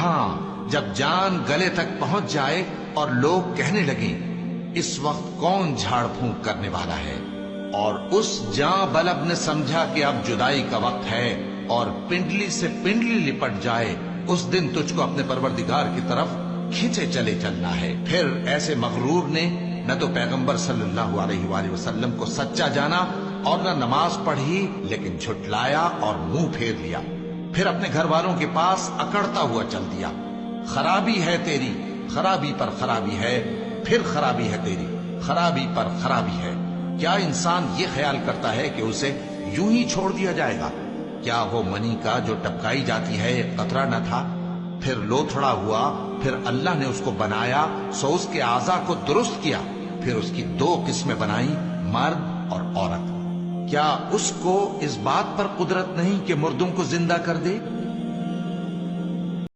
ہاں جب جان گلے تک پہنچ جائے اور لوگ کہنے لگیں اس وقت کون جھاڑ پھونک کرنے والا ہے، اور اس جاں بلب نے سمجھا کہ اب جدائی کا وقت ہے اور پنڈلی سے پنڈلی لپٹ جائے، اس دن تجھ کو اپنے پروردگار کی طرف کھینچے چلے چلنا ہے۔ پھر ایسے مغرور نے نہ تو پیغمبر صلی اللہ علیہ وآلہ وسلم کو سچا جانا اور نہ نماز پڑھی، لیکن جھٹلایا اور منہ پھیر لیا، پھر اپنے گھر والوں کے پاس اکڑتا ہوا چل دیا۔ خرابی ہے تیری، خرابی پر خرابی ہے، پھر خرابی ہے تیری، خرابی پر خرابی ہے۔ کیا انسان یہ خیال کرتا ہے کہ اسے یوں ہی چھوڑ دیا جائے گا؟ کیا وہ منی کا جو ٹپکائی جاتی ہے ایک قطرہ نہ تھا، پھر لوتھڑا ہوا، پھر اللہ نے اس کو بنایا سو اس کے اعضاء کو درست کیا، پھر اس کی دو قسمیں بنائی، مرد اور عورت۔ کیا اس کو اس بات پر قدرت نہیں کہ مردوں کو زندہ کر دے؟